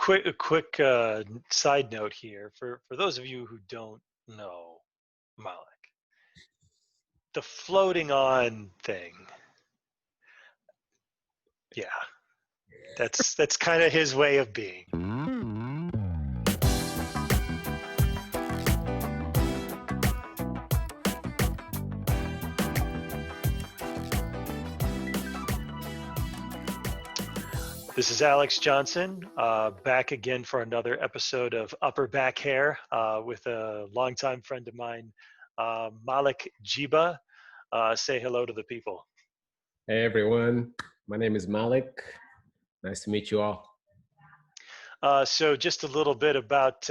a quick side note here for those of you who don't know Malik, the floating on thing. Yeah, that's kind of his way of being. This is Alex Johnson, back again for another episode of Upper Back Hair with a longtime friend of mine, Malick Djiba. Say hello to the people. Hey everyone, my name is Malik. Nice to meet you all. So just a little bit about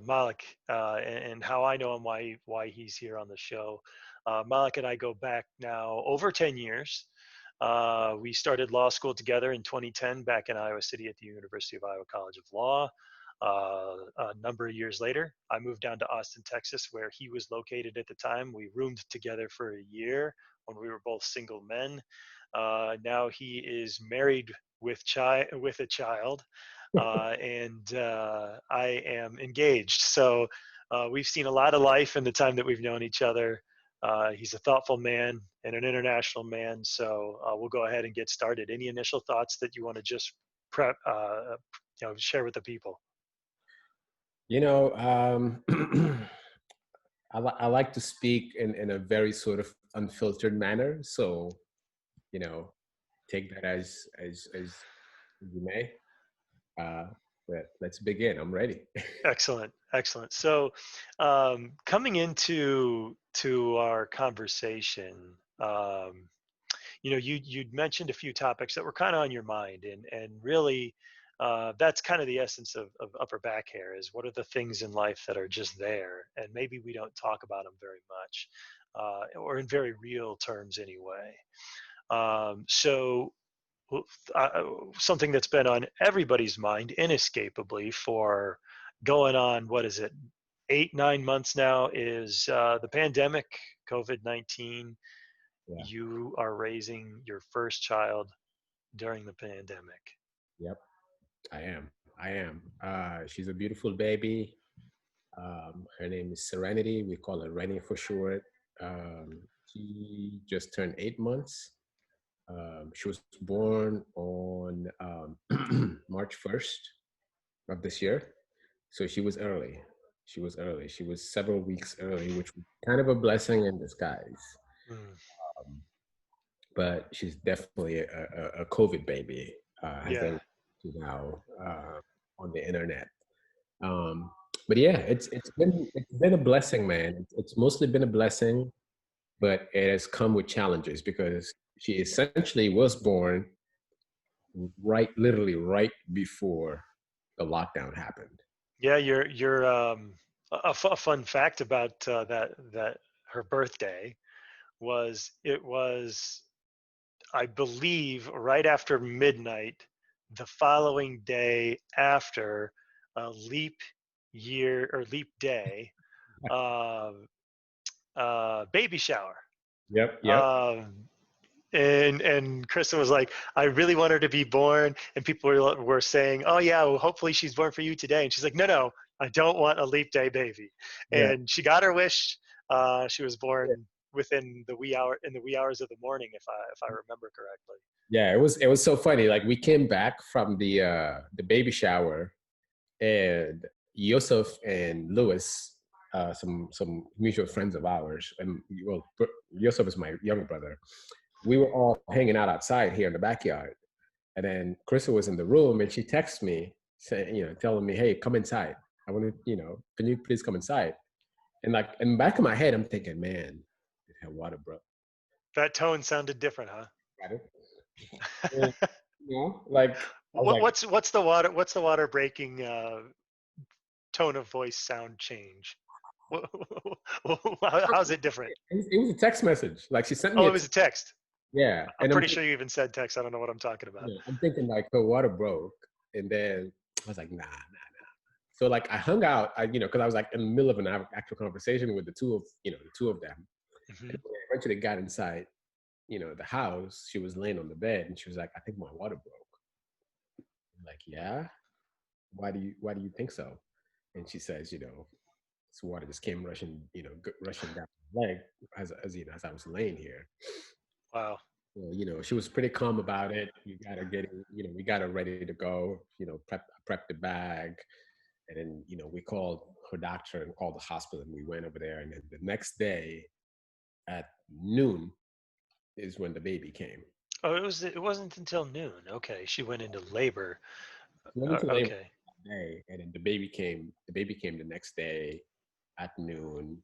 Malik and how I know him, why he's here on the show. Malik and I go back now over 10 years. We started law school together in 2010 back in Iowa City at the University of Iowa College of Law. A number of years later, I moved down to Austin, Texas, where he was located at the time. We roomed together for a year when we were both single men. Now he is married with a child, and I am engaged. So we've seen a lot of life in the time that we've known each other. He's a thoughtful man and an international man. So we'll go ahead and get started. Any initial thoughts that you want to just share with the people? You know, I like to speak in a very sort of unfiltered manner. So, take that as you may. But let's begin. I'm ready. Excellent. So, coming into our conversation, you'd mentioned a few topics that were kind of on your mind, and really, that's kind of the essence of upper back hair is what are the things in life that are just there, and maybe we don't talk about them very much, or in very real terms anyway. So something that's been on everybody's mind inescapably for going on, what is it, 8, 9 months now, is the pandemic, COVID-19. Yeah. You are raising your first child during the pandemic. Yep, I am. She's a beautiful baby. Her name is Serenity. We call her Rennie for short. She just turned 8 months. She was born on March 1st of this year. So she was early. She was several weeks early, which was kind of a blessing in disguise. Mm, Um, but she's definitely a COVID baby, as they yeah. to now on the internet. Um, but yeah, it's been a blessing, man. It's mostly been a blessing, but it has come with challenges because she essentially was born literally right before the lockdown happened. Yeah, you're a fun fact about that her birthday was, I believe, right after midnight, the following day after a leap year or leap day, uh, baby shower. Yep, yep. Um, and Kristen was like, I really want her to be born. And people were saying, oh yeah, well, hopefully she's born for you today. And she's like, no, I don't want a leap day baby. Yeah. And she got her wish. She was born within in the wee hours of the morning, if I remember correctly. Yeah, it was so funny. Like we came back from the baby shower, and Yusuf and Lewis, some mutual friends of ours, and well, Yusuf is my younger brother. We were all hanging out outside here in the backyard, and then Krista was in the room, and she texted me saying, telling me, "Hey, come inside. I want to, can you please come inside?" And like in the back of my head, I'm thinking, "Man, her water broke." That tone sounded different, huh? Got it? And, like I was like, What's the water breaking tone of voice sound change? How's it different? it was a text message. Like she sent me Oh, a it was a text. yeah, I'm and I'm pretty sure you even said text. I don't know what I'm talking about. I'm thinking like her water broke, and then I was like, nah, nah, nah. So like I hung out, because I was like in the middle of an actual conversation with the two of them, Hmm. and when I eventually got inside, the house. She was laying on the bed, and she was like, I think my water broke. I'm like, yeah. why do you think so? And she says, this water just came rushing, rushing down my leg as I was laying here. Wow. So, she was pretty calm about it. We got her ready to go. Prep the bag, and then we called her doctor and called the hospital, and we went over there. And then the next day at noon is when the baby came. Oh, it wasn't until noon. Okay, she went into labor. She went into labor Okay. that day, and then the baby came. The baby came the next day at noon.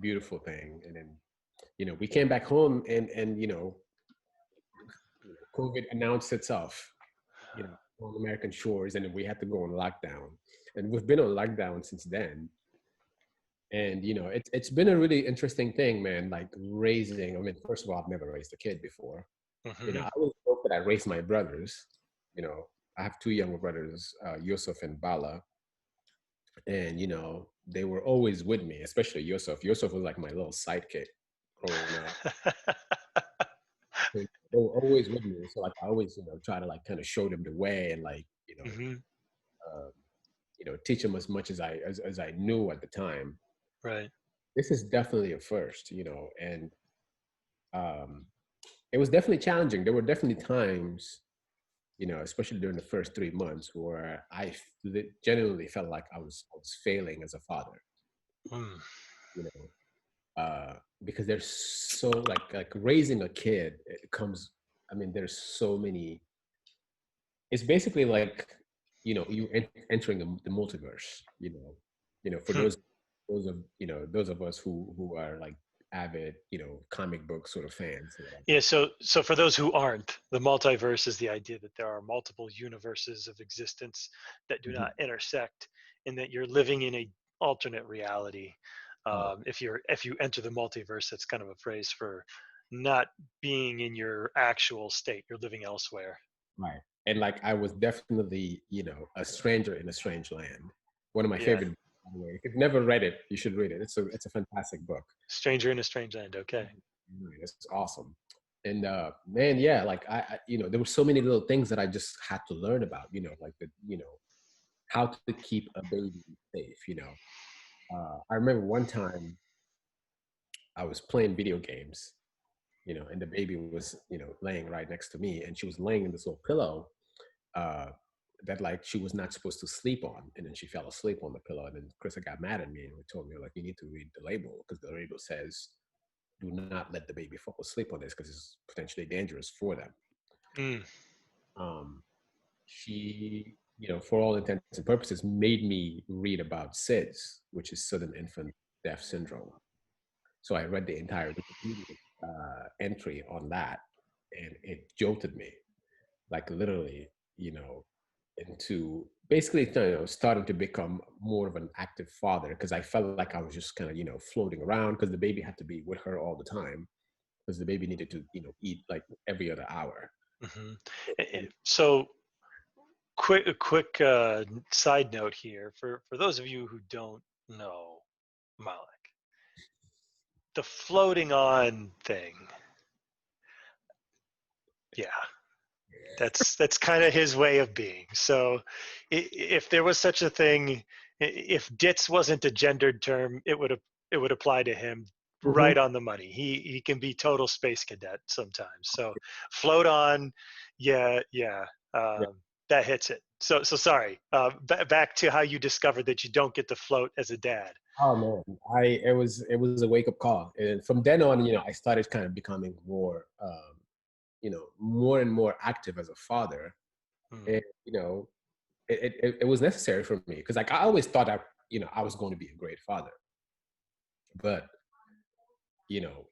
Beautiful thing. And then we came back home, and COVID announced itself, on American shores, and then we had to go on lockdown. And we've been on lockdown since then. And it's been a really interesting thing, man. Like raising. I mean, first of all, I've never raised a kid before. Hmm. I always joke that I raised my brothers. You know, I have two younger brothers, Yusuf and Bala, and they were always with me, especially Yusuf. Yusuf was like my little sidekick growing up. They were always with me, so like I always try to like kind of show them the way and like Hmm. uh, teach them as much as I knew at the time. Right. This is definitely a first, and um, it was definitely challenging. There were definitely times, especially during the first 3 months, where genuinely felt like I was failing as a father. Mm. You because there's so like raising a kid. It comes. I mean, there's so many. It's basically like you entering the multiverse. For Hmm. those of us who are like avid comic book sort of fans or whatever. Yeah. So for those who aren't, the multiverse is the idea that there are multiple universes of existence that do Mhm. not intersect, and that you're living in a alternate reality. Oh, If you enter the multiverse, that's kind of a phrase for not being in your actual state. You're living elsewhere. right. And like I was definitely, a stranger in a strange land. One of my Yeah. favorite books, by the way. If you've never read it, you should read it. It's a fantastic book. Stranger in a strange land. Okay. Right, it's awesome. And man, yeah, like there were so many little things that I just had to learn about, like how to keep a baby safe. I remember one time I was playing video games, and the baby was, laying right next to me, and she was laying in this little pillow uh, that like she was not supposed to sleep on, and then she fell asleep on the pillow, and then Krista got mad at me and told me like you need to read the label because the label says do not let the baby fall asleep on this because it's potentially dangerous for them. Mm. Um, she, for all intents and purposes, made me read about SIDS, which is sudden infant death syndrome. So I read the entire Wikipedia entry on that, and it jolted me, like literally, into basically starting to become more of an active father because I felt like I was just kind of floating around because the baby had to be with her all the time because the baby needed to eat like every other hour. Hmm. And So quick side note here for those of you who don't know Malik, the floating on thing. Yeah, that's kind of his way of being. So if there was such a thing, if ditz wasn't a gendered term, it would apply to him Mhm. right on the money. He can be total space cadet sometimes. So float on. Yeah, yeah. Yeah. That hits it. So sorry. Back to how you discovered that you don't get to float as a dad. Oh man, it was a wake up call, and from then on, I started kind of becoming more, more and more active as a father, Hmm. and it was necessary for me because like I always thought I was going to be a great father, but you know,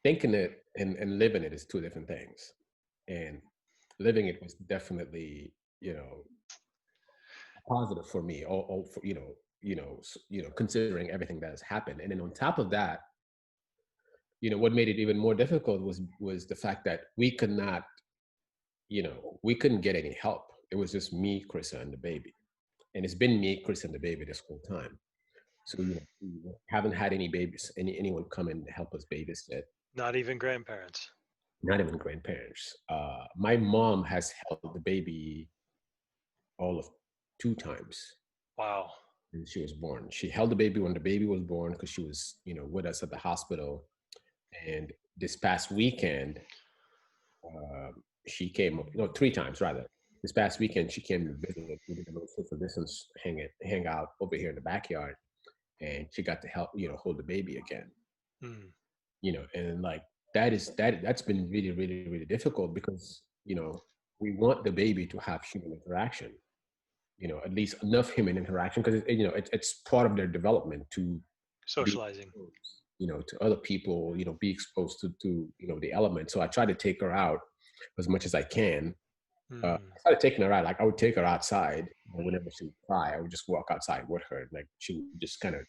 thinking it and living it is two different things, and living it was definitely positive for me, all for, considering everything that has happened, and then on top of that, what made it even more difficult was the fact that we couldn't get any help. It was just me, Krista, and the baby. And it's been me, Chris, and the baby this whole time. So, we haven't had any babies, anyone come and help us babysit, Not even grandparents. not even grandparents. My mom has held the baby all of 2 times. Wow. And she was born. She held the baby when the baby was born because she was, with us at the hospital. And this past weekend, she came, no, 3 times rather. This past weekend, she came to visit. We did a little social distance hang out over here in the backyard, and she got to help, hold the baby again. Mm. And like that's been really, really, really difficult because we want the baby to have human interaction, at least enough human interaction because it's part of their development to be Socializing. exposed, to other people, be exposed to the elements. So I try to take her out as much as I can. Mm. I started taking her out. Like I would take her outside, whenever she would cry, I would just walk outside with her. Like she would just kind of,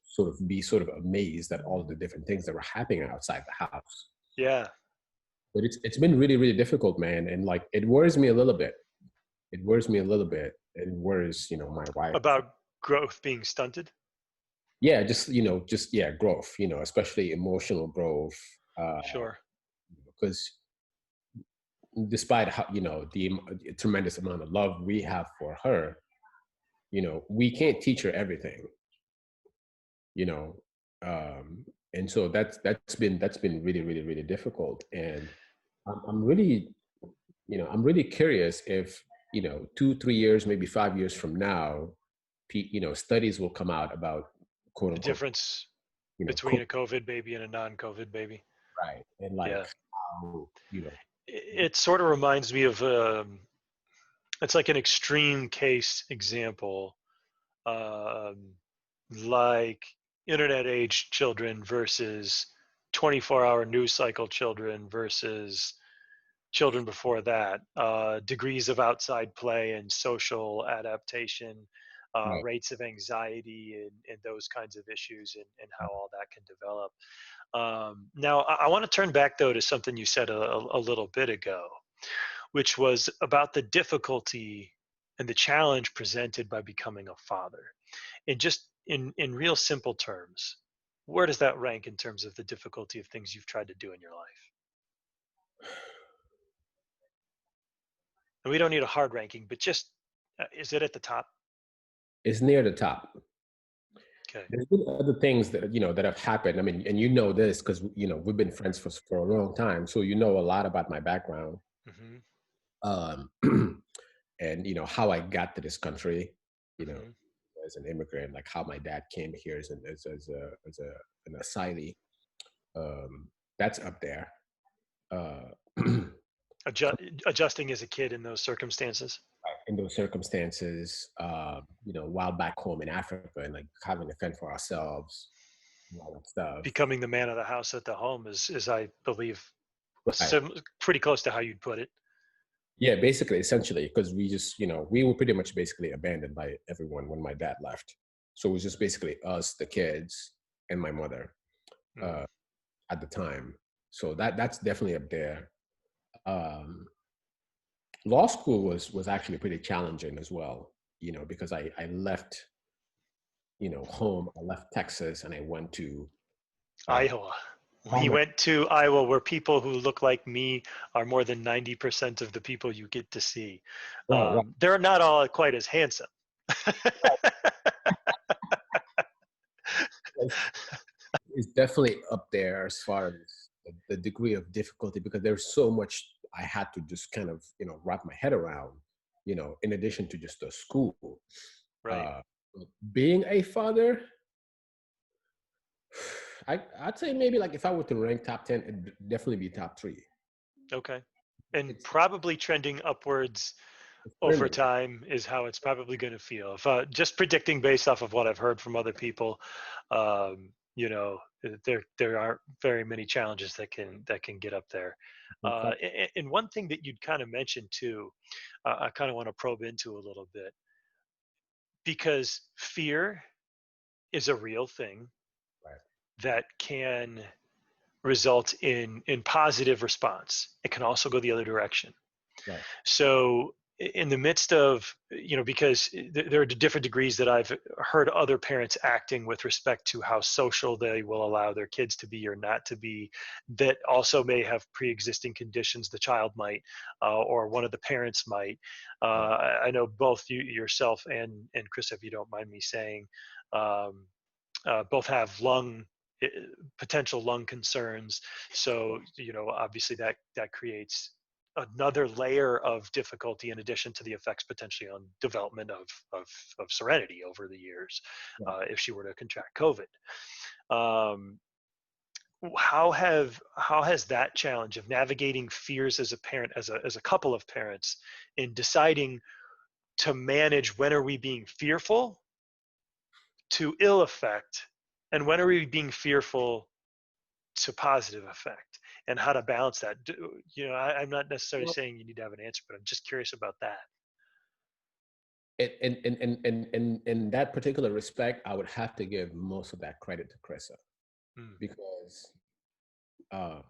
sort of be sort of amazed at all of the different things that were happening outside the house. Yeah. But it's been really, really difficult, man. And like it worries me a little bit. It worries me a little bit. It worries, my wife. About growth being stunted. Yeah, just yeah, growth, especially emotional growth. Sure. Because despite how, the tremendous amount of love we have for her, we can't teach her everything, you know. And so that's been really, really, really difficult. And I'm really, I'm really curious if, 2, 3 years, maybe 5 years from now, studies will come out about quote The unquote, difference between cook a COVID baby and a non-COVID baby. right, and like Yeah. how, It sort of reminds me of it's like an extreme case example, um, like internet age children versus 24-hour news cycle children versus children before that, degrees of outside play and social adaptation, right, rates of anxiety, and those kinds of issues, and how all that can develop. Now, I want to turn back though to something you said a little bit ago, which was about the difficulty and the challenge presented by becoming a father. And just in real simple terms, where does that rank in terms of the difficulty of things you've tried to do in your life? And we don't need a hard ranking, but just is it at the top? it's near the top. Okay. There's been other things that that have happened. I mean, and this because we've been friends for a long time, so you know a lot about my background, Hmm. um, and how I got to this country, you know, Hmm. as an immigrant, like how my dad came here as an asylee. That's up there. Uh, Adjusting as a kid in those circumstances, in those circumstances, while back home in Africa and like having to fend for ourselves and all that stuff. becoming the man of the house at the home is I believe, Right. pretty close to how you'd put it. Yeah, basically, essentially, because we just, we were pretty much basically abandoned by everyone when my dad left. So it was just basically us, the kids, and my mother Mm. uh, at the time. So that's definitely up there. Um, Law school was actually pretty challenging as well, because I left, home. I left Texas and I went to uh, Iowa. We Palmer. went to Iowa, where people who look like me are more than 90% of the people you get to see. Right, right. They're not all quite as handsome. It's definitely up there as far as the degree of difficulty because there's so much I had to just kind of wrap my head around. In addition to just the school, Right. uh, being a father, I'd say maybe like if I were to rank top 10, it'd definitely be top three. Okay. And It's probably trending upwards over thrilling. time is how it's probably going to feel. If just predicting based off of what I've heard from other people, there aren't very many challenges that can get up there. And one thing that you'd kind of mentioned too, I kind of want to probe into a little bit, because fear is a real thing Right, that can result in positive response. It can also go the other direction. right, So in the midst of, because there are different degrees that I've heard other parents acting with respect to how social they will allow their kids to be or not to be, that also may have pre-existing conditions the child might, or one of the parents might. I know both you yourself and Chris, if you don't mind me saying, um, both have eh, potential lung concerns. So, obviously that creates another layer of difficulty in addition to the effects potentially on development of serenity over the years, Yeah. if she were to contract COVID. Um, how has that challenge of navigating fears as a parent, as a couple of parents, in deciding to manage when are we being fearful to ill effect, and when are we being fearful to positive effect, and how to balance that? I'm not necessarily Well, saying you need to have an answer, but I'm just curious about that. in that particular respect, I would have to give most of that credit to Krissa Mm, because uh,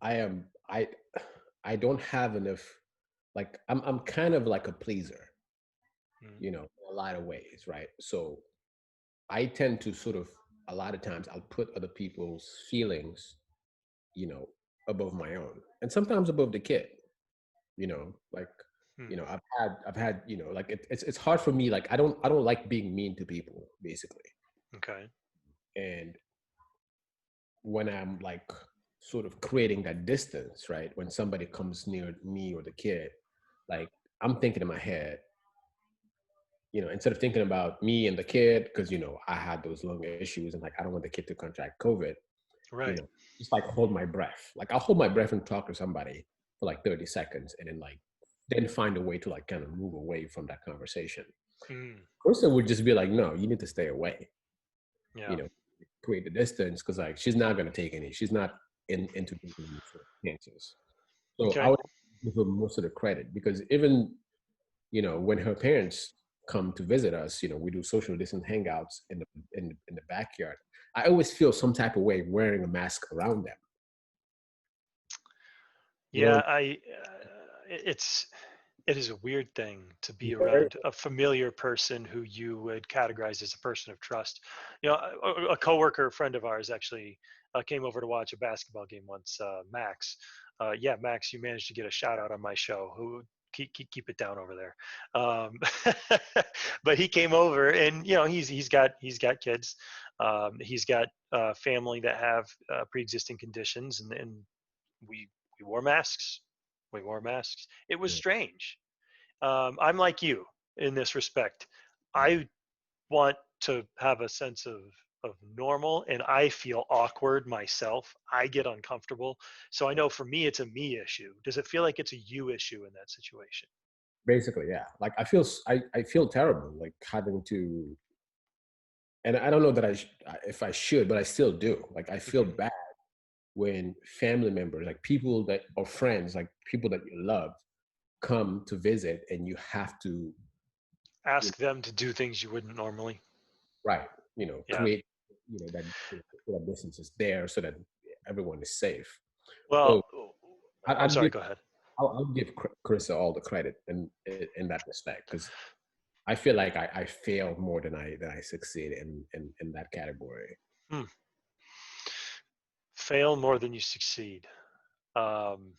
I am I don't have enough. Like I'm kind of like a pleaser, mm, in a lot of ways, right? So I tend to sort of a lot of times I'll put other people's feelings, you know, above my own, and sometimes above the kid. Like mm. I've had like it's hard for me. Like I don't like being mean to people, basically. Okay. And when I'm like sort of creating that distance, right? When somebody comes near me or the kid, like I'm thinking in my head, instead of thinking about me and the kid, because I had those lung issues and like I don't want the kid to contract COVID, you Right. know, just like hold my breath. Like I'll hold my breath and talk to somebody for like 30 seconds and then find a way to like kind of move away from that conversation. Mm, Person would just be like, no, you need to stay away, you yeah. know, create the distance because like she's not gonna take any, she's not into taking any sort of chances. So I Okay. would give her most of the credit because even when her parents come to visit us, we do social distance hangouts in the backyard. I always feel some type of way wearing a mask around them. You know, Yeah. It is a weird thing to be very around a familiar person who you would categorize as a person of trust. A coworker friend of ours actually came over to watch a basketball game once. Max, yeah, Max, you managed to get a shout out on my show. Who keep it down over there. Um, but he came over, and he's got kids. He's got family that have pre-existing conditions, and we we wore masks. We wore masks. It was yeah, strange. I'm like you in this respect. yeah. I want to have a sense of normal, and I feel awkward myself. I get uncomfortable. So I know for me it's a me issue. Does it feel like it's a you issue in that situation? Basically, yeah. Like I feel terrible, like having to, and I don't know that if I should, but I still do. Like I feel Hmm. bad when family members, like people that or friends, like people that you love, come to visit, and you have to, you know, Ask them to do things you wouldn't normally. right, Yeah. create, that so that distance is there so that everyone is safe. So Well, I'm I'd sorry. give Go ahead. I'll give Carissa all the credit in that respect because I feel like I fail more than I succeed in that category. Hmm. Fail more than you succeed. Um,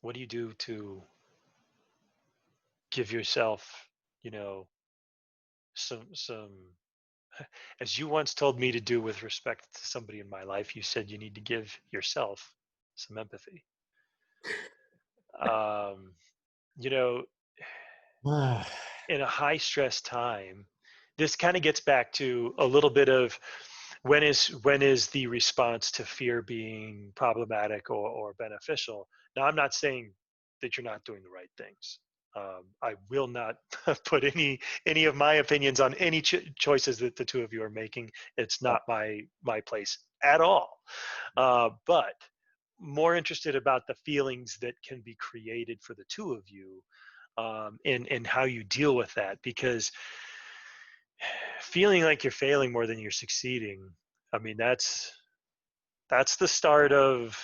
what do you do to give yourself, you know, some as you once told me to do with respect to somebody in my life, you said you need to give yourself some empathy. Um, you know, Ah, in a high stress time, this kind of gets back to a little bit of when is the response to fear being problematic or beneficial. Now, I'm not saying that you're not doing the right things. I will not put any of my opinions on any choices that the two of you are making. It's not my place at all. But more interested about the feelings that can be created for the two of you, and how you deal with that, because feeling like you're failing more than you're succeeding, I mean, that's the start of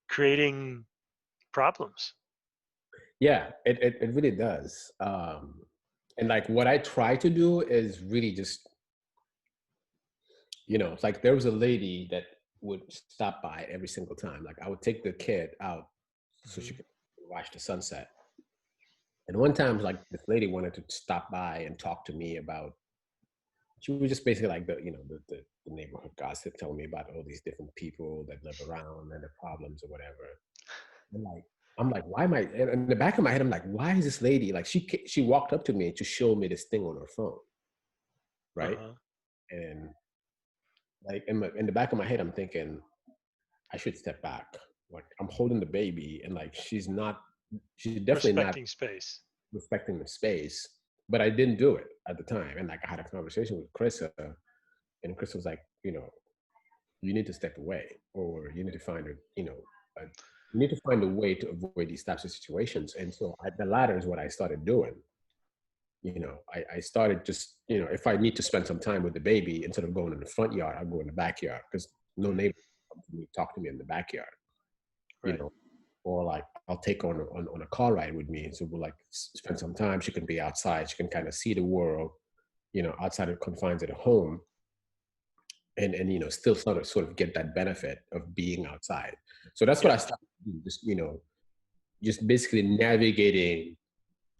creating problems. Yeah, it really does. And like what I try to do is really just, it's like there was a lady that would stop by every single time. Like I would take the kid out so she Hmm. could watch the sunset. And one time, like this lady wanted to stop by and talk to me about. She was just basically like the neighborhood gossip, telling me about all these different people that live around and their problems or whatever. And like I'm like, why am I? And in the back of my head, I'm like, why is this lady like she walked up to me to show me this thing on her phone, right? Uh-huh. And like in the back of my head, I'm thinking I should step back. Like I'm holding the baby, and like she's definitely not Respecting space. respecting the space. But I didn't do it at the time, and like I had a conversation with Chris, and Chris was like, you need to step away, or you need to find a you need to find a way to avoid these types of situations. And so the latter is what I started doing. I started just, if I need to spend some time with the baby, instead of going in the front yard, I'll go in the backyard because no Mm, neighbor come to me, talk to me in the backyard, you right. know, or like I'll take her on a car ride with me. And so we'll like spend some time. She can be outside. She can kind of see the world, outside of the confines of the home, and still sort of get that benefit of being outside. So that's what I Yeah. started to do, just basically navigating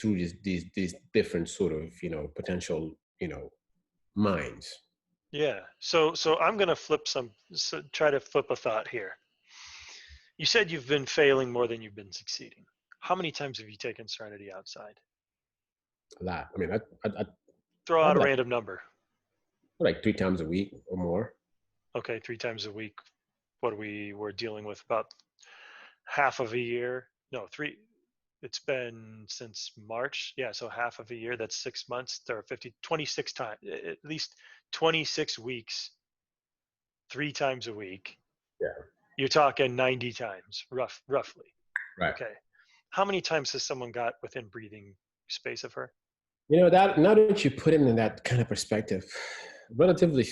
through these different sort of potential minds. Yeah. So I'm going to try to flip a thought here. You said you've been failing more than you've been succeeding. How many times have you taken Serenity outside? A lot. I mean, I Throw out probably a random number. like 3 times a week or more. Okay, 3 times a week. What we were dealing with about half of a year. No, three. It's been since March. Yeah, so half of a year. That's 6 months. There are 26 times, at least 26 weeks, 3 times a week. Yeah. You're talking 90 times, roughly. Right. Okay. How many times has someone got within breathing space of her? That now that you put it in that kind of perspective, relatively,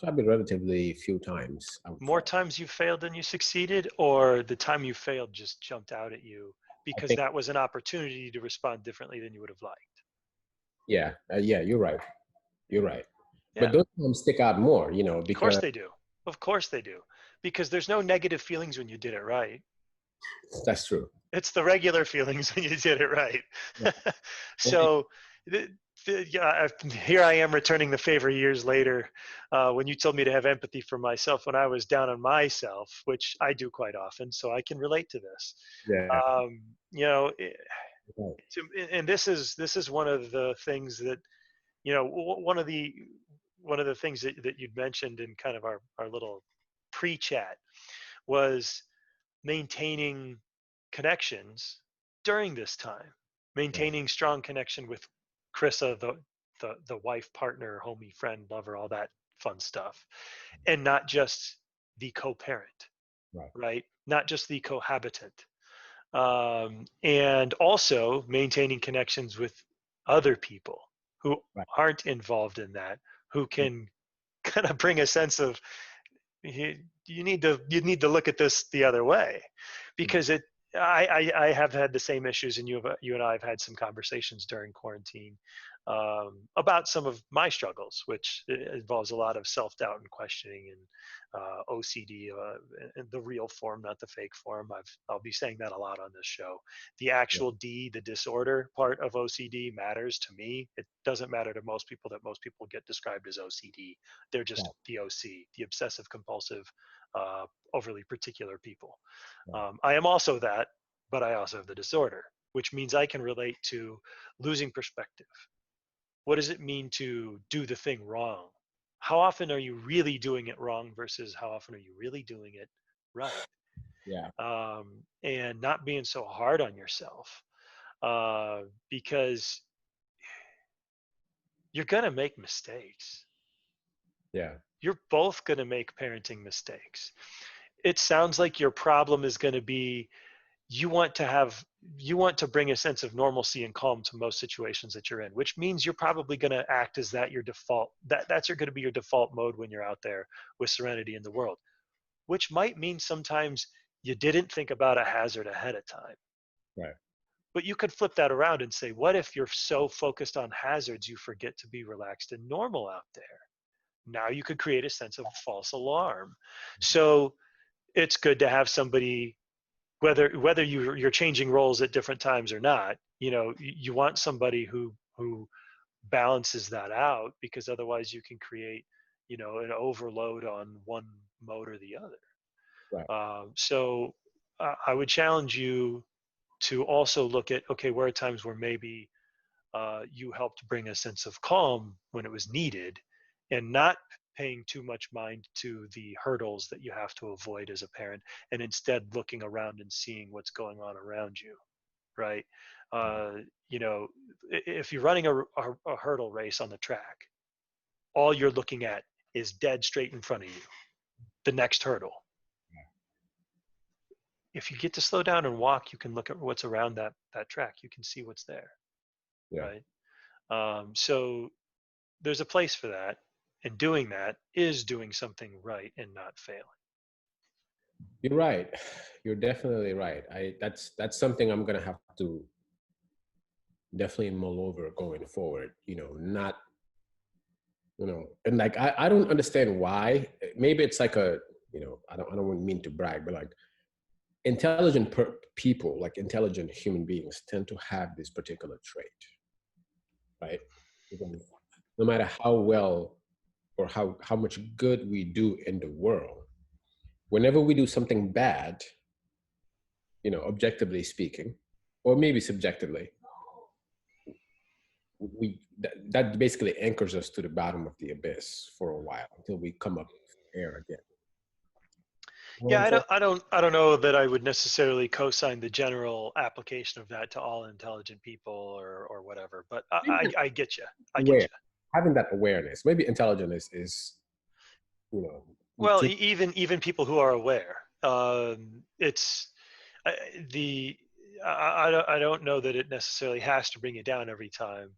probably relatively few times, I would say. More times you failed than you succeeded, or the time you failed just jumped out at you I because think, that was an opportunity to respond differently than you would have liked? yeah, yeah, you're right. You're right. But Yeah, those times stick out more, of course because they do. Of course they do. Because there's no negative feelings when you did it right. that's true. It's the regular feelings when you did it right. Yeah. So yeah, here I am returning the favor years later, when you told me to have empathy for myself when I was down on myself, which I do quite often, so I can relate to this. Yeah. Um, you know, it- Right. and this is one of the things that one of the things that you'd mentioned in kind of our little pre-chat was maintaining connections during this time, Right. maintaining strong connection with Krissa, the wife, partner, homie, friend, lover, all that fun stuff, and not just the co-parent, Right. right? Not just the cohabitant, and also maintaining connections with other people who Right. aren't involved in that, who can kind of bring a sense of you need to look at this the other way, Right. because I have had the same issues, and you and I have had some conversations during quarantine, about some of my struggles, which involves a lot of self-doubt and questioning, and OCD, in the real form, not the fake form. I'll be saying that a lot on this show. The Yeah. actual the disorder part of OCD matters to me. It doesn't matter to most people that most people get described as OCD. They're just Right. the OC, the obsessive compulsive, overly particular people. Right. I am also that, but I also have the disorder, which means I can relate to losing perspective. What does it mean to do the thing wrong? How often are you really doing it wrong versus how often are you really doing it right? Yeah. And not being so hard on yourself, because you're going to make mistakes. Yeah. You're both going to make parenting mistakes. It sounds like your problem is going to be you want to have you want to bring a sense of normalcy and calm to most situations that you're in, which means you're probably going to act as that your default that's going to be your default mode when you're out there with serenity in the world, which might mean sometimes you didn't think about a hazard ahead of time. Right. But you could flip that around and say, what if you're so focused on hazards you forget to be relaxed and normal out there? Now you could create a sense of false alarm. So it's good to have somebody, whether you're changing roles at different times or not, you want somebody who balances that out, because otherwise you can create, an overload on one mode or the other. Right. So I would challenge you to also look at, okay, where are times where maybe you helped bring a sense of calm when it was needed, and not paying too much mind to the hurdles that you have to avoid as a parent, and instead looking around and seeing what's going on around you, right? uh, you know if you're running a hurdle race on the track, all you're looking at is dead straight in front of you, the next hurdle. If you get to slow down and walk, you can look at what's around that track, you can see what's there, Yeah. right? So there's a place for that, and doing that is doing something right and not failing. You're right. You're definitely right. That's something I'm gonna have to definitely mull over going forward. Not, and like I don't understand why. Maybe it's like I don't mean to brag, but like intelligent people, like intelligent human beings, tend to have this particular trait, right? Because no matter how well or how much good we do in the world, whenever we do something bad, objectively speaking, or maybe subjectively, that basically anchors us to the bottom of the abyss for a while until we come up air again. You know what Yeah, I'm I saying? don't know that I would necessarily co-sign the general application of that to all intelligent people or whatever, but Maybe just I get you. I get aware, you. having that awareness. Maybe intelligence is you know Well, too, even people who are aware, it's uh, the I don't know that it necessarily has to bring you down every time.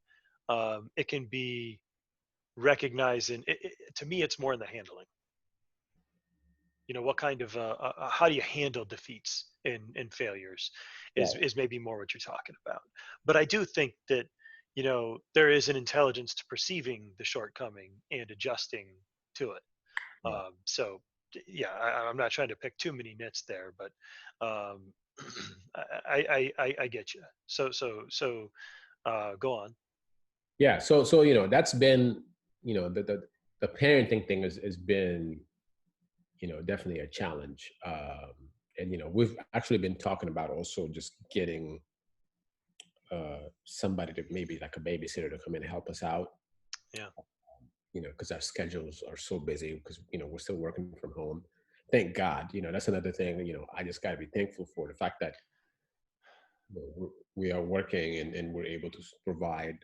It can be recognizing. To me, it's more in the handling. What kind of how do you handle defeats and failures is right. is maybe more what you're talking about. But I do think that there is an intelligence to perceiving the shortcoming and adjusting to it. Yeah. So yeah, I'm not trying to pick too many nits there, but um, I get you. So go on. Yeah. So that's been the parenting thing has been definitely a challenge. And we've actually been talking about also just getting somebody to, maybe like a babysitter, to come in and help us out, Yeah. because our schedules are so busy, because we're still working from home. Thank God. That's another thing. I just got to be thankful for the fact that we are working, and we're able to provide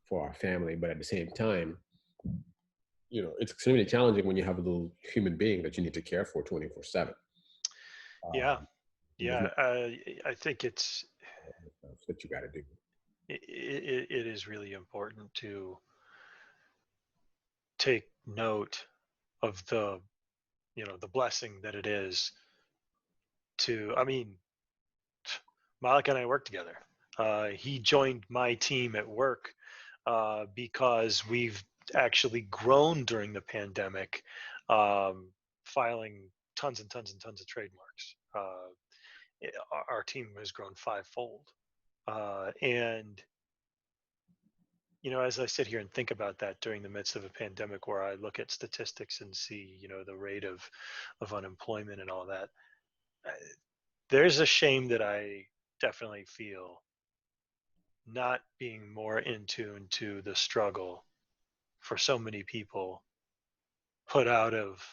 for our family. But at the same time, it's extremely challenging when you have a little human being that you need to care for 24/7. Yeah. Um, there's Yeah. not I think stuff that you got to do. it is really important to take note of the blessing that it is to. I mean, Malik and I work together. He joined my team at work because we've actually grown during the pandemic, um, filing tons and tons and tons of trademarks. Our team has grown fivefold. And as I sit here and think about that during the midst of a pandemic, where I look at statistics and see, the rate of unemployment and all that, uh, there's a shame that I definitely feel not being more in tune to the struggle for so many people put out of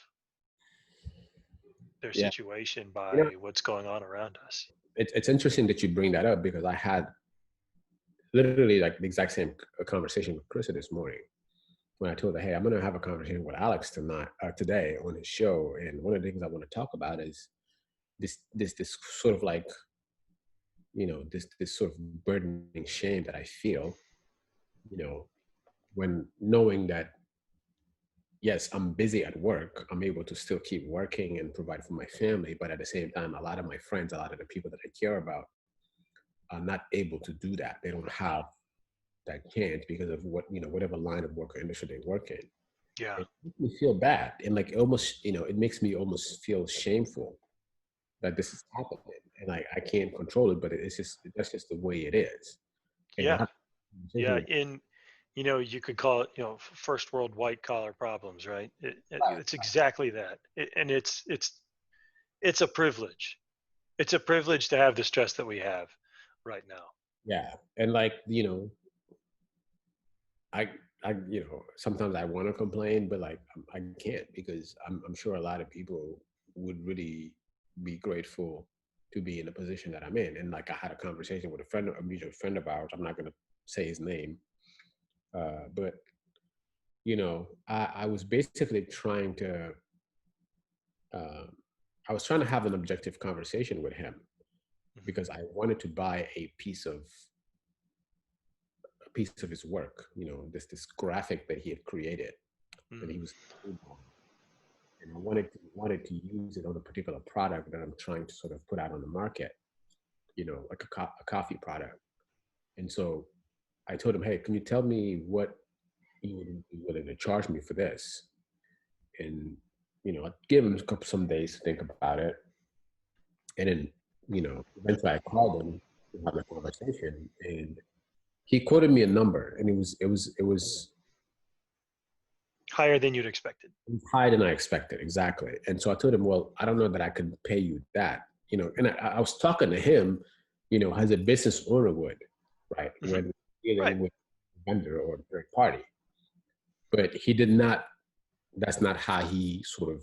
their Yeah. situation You know, by what's going on around us. it's interesting that you bring that up, because I had literally like the exact same conversation with Krista this morning, when I told her, "Hey, I'm going to have a conversation with Alex today on his show, and one of the things I want to talk about is this sort of like this sort of burdening shame that I feel, you know, when knowing that, yes, I'm busy at work, I'm able to still keep working and provide for my family, but at the same time, a lot of my friends, a lot of the people that I care about, are not able to do that. They don't have that chance because of what, whatever line of work or industry they work in. Yeah. It makes me feel bad, and like almost, it makes me almost feel shameful that this is happening, and I can't control it, but it's just that's just the way it is. And I Yeah. have a conversation Yeah. with You could call it, first world white collar problems, right? right, It's exactly that. And it's a privilege. It's a privilege to have the stress that we have right now. yeah, and like I sometimes I want to complain, but like I can't because I'm sure a lot of people would really be grateful to be in the position that I'm in. And like I had a conversation with a mutual friend of ours. I'm not going to say his name, but I was basically trying to uh, I was trying to have an objective conversation with him Mhm. because I wanted to buy a piece of his work. This graphic that he had created that he Mm. was, and I wanted to use it on a particular product that I'm trying to sort of put out on the market. Like a coffee product. And so I told him, hey, can you tell me what you would be willing to charge me for this? And I give him some days to think about it. And then, eventually I called him to have a conversation, and he quoted me a number, and Higher than you'd expected. it was higher than I expected, exactly. And so I told him, well, I don't know that I could pay you that, and I was talking to him, as a business owner would, right, Hmm. when Right. dealing with a vendor or a third party. But he did not. That's not how he sort of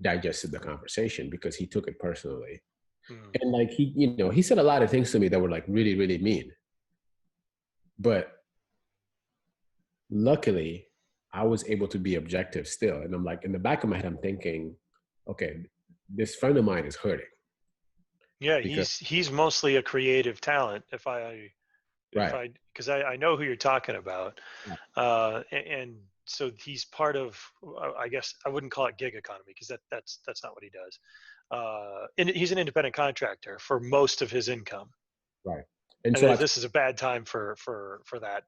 digested the conversation because he took it personally. Mm. And like he said a lot of things to me that were like really, really mean. But luckily, I was able to be objective still. And I'm like, in the back of my head, I'm thinking, okay, this friend of mine is hurting Yeah, because, he's mostly a creative talent. right, Because I know who you're talking about, right, and so he's part of. I guess I wouldn't call it gig economy because that's not what he does. And he's an independent contractor for most of his income, right. And and so this is a bad time for that.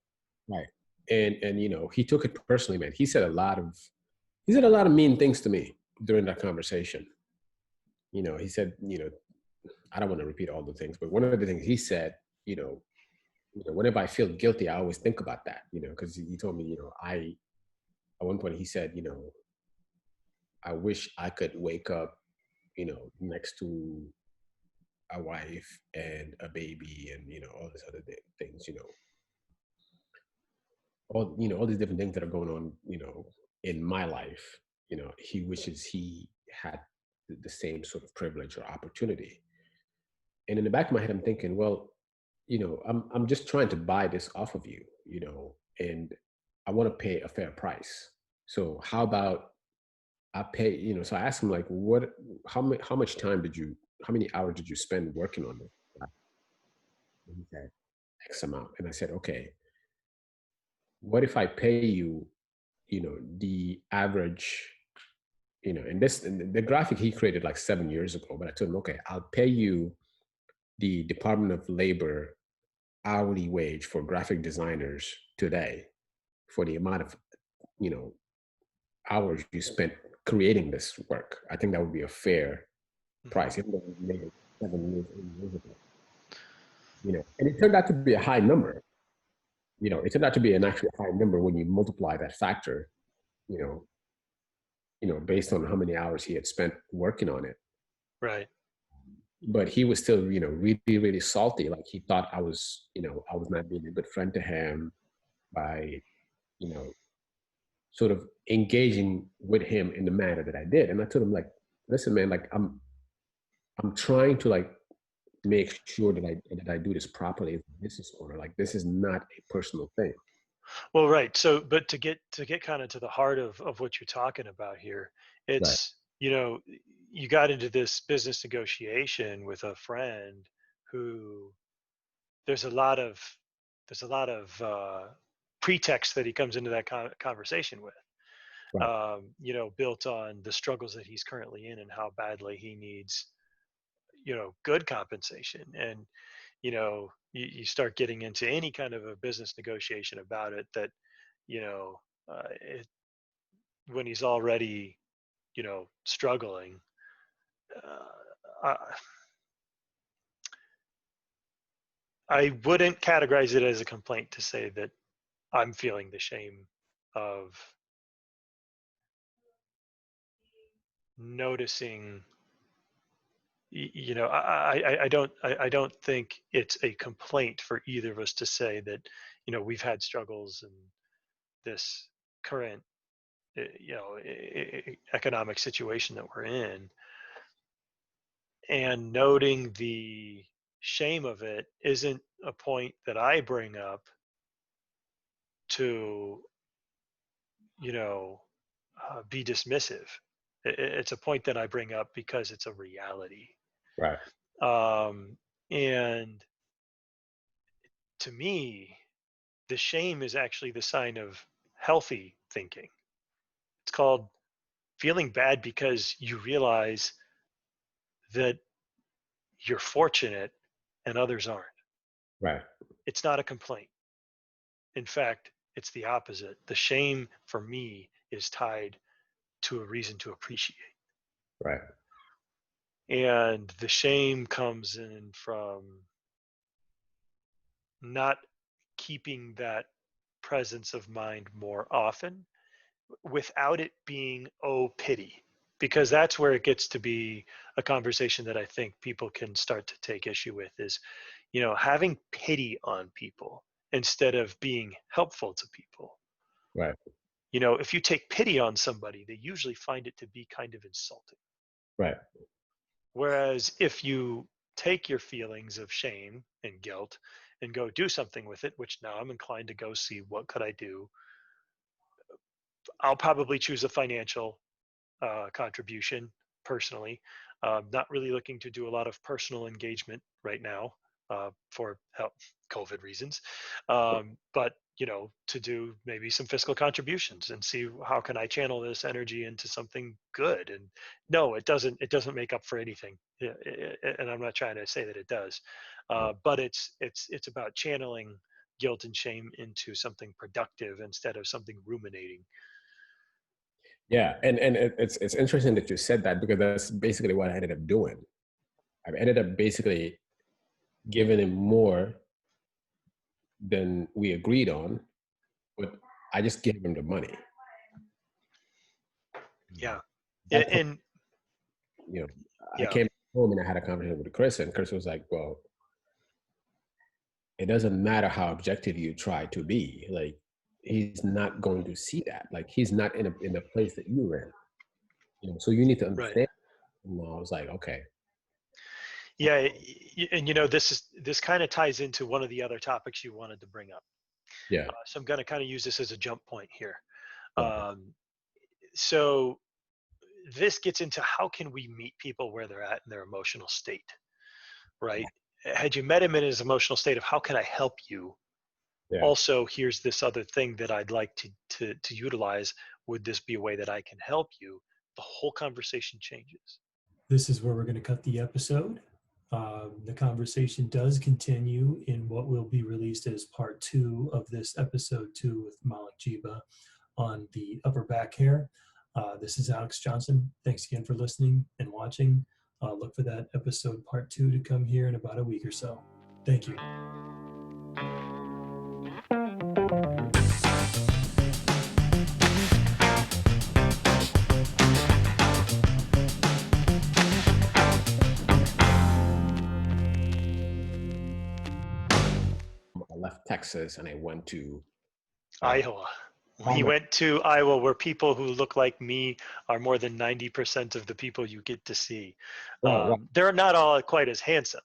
right. And he took it personally, man. He said a lot of mean things to me during that conversation. He said, I don't want to repeat all the things, but one of the things he said, you know, whenever I feel guilty, I always think about that, because he told me, at one point he said, I wish I could wake up, next to a wife and a baby and, all these other things, all these different things that are going on, in my life, he wishes he had the same sort of privilege or opportunity. And in the back of my head, I'm thinking, well, I'm just trying to buy this off of you, and I want to pay a fair price. So how about I pay, so I asked him like, how much time how many hours did you spend working on this? And he said X amount. And I said, okay, what if I pay you, the average, and the graphic he created like 7 years ago, but I told him, okay, I'll pay you the Department of Labor hourly wage for graphic designers today for the amount of you know hours you spent creating this work. I think that would be a fair Hmm. price, even though we made it 7 years, 8 years ago. And it turned out to be a high number. It turned out to be an actually high number when you multiply that factor. You know, based on how many hours he had spent working on it. Right. But he was still, really, really salty. Like he thought I was not being a good friend to him by, you know, sort of engaging with him in the manner that I did. And I told him like, listen, man, like I'm trying to like make sure that I do this properly as a business owner. Like this is not a personal thing. Well, right. So, but to get kind of to the heart of what you're talking about here, Right. it's, you got into this business negotiation with a friend who there's a lot of there's a lot of pretext that he comes into that conversation with, Right. built on the struggles that he's currently in and how badly he needs, good compensation. And you start getting into any kind of a business negotiation about it, that you know it, when he's already struggling. uh, I wouldn't categorize it as a complaint to say that I'm feeling the shame of noticing. I don't think it's a complaint for either of us to say that we've had struggles in this current economic situation that we're in, and noting the shame of it isn't a point that I bring up to you know be dismissive. It's a point that I bring up because it's a reality. Right. um, and to me, the shame is actually the sign of healthy thinking. It's called feeling bad because you realize that you're fortunate and others aren't. Right. It's not a complaint. In fact, it's the opposite. The shame for me is tied to a reason to appreciate. Right. And the shame comes in from not keeping that presence of mind more often, without it being, oh, pity. Because that's where it gets to be a conversation that I think people can start to take issue with, is having pity on people instead of being helpful to people. Right. If you take pity on somebody, they usually find it to be kind of insulting. Right. Whereas if you take your feelings of shame and guilt and go do something with it, which now I'm inclined to go see what could I do, I'll probably choose a financial contribution personally. Not really looking to do a lot of personal engagement right now for help, COVID reasons, but to do maybe some fiscal contributions and see how can I channel this energy into something good. And no, it doesn't. It doesn't make up for anything, yeah, and I'm not trying to say that it does, but it's about channeling guilt and shame into something productive instead of something ruminating. Yeah. And it's interesting that you said that, because that's basically what I ended up doing. I ended up basically giving him more than we agreed on, but I just gave him the money. Yeah, At that point, and you know, I yeah, came home and I had a conversation with Chris, and Chris was like, "Well, it doesn't matter how objective you try to be. Like, he's not going to see that. Like, he's not in a place that you're in. So you need to right. understand." And I was like, "Okay, Yeah, and this kind of ties into one of the other topics you wanted to bring up. yeah, So I'm going to kind of use this as a jump point here. right, Um, so this gets into how can we meet people where they're at in their emotional state, right? Had you met him in his emotional state of how can I help you? yeah, Also, here's this other thing that I'd like to utilize. Would this be a way that I can help you? The whole conversation changes. This is where we're going to cut the episode. The conversation does continue in what will be released as part 2 of this episode 2 with Malick Djiba on the upper back hair. This is Alex Johnson. Thanks again for listening and watching. Look for that episode part 2 to come here in about a week or so. Thank you. I left Texas and I went to uh, Iowa. We Palmer. went to Iowa, where people who look like me are more than 90% of the people you get to see. Right, right. They're not all quite as handsome.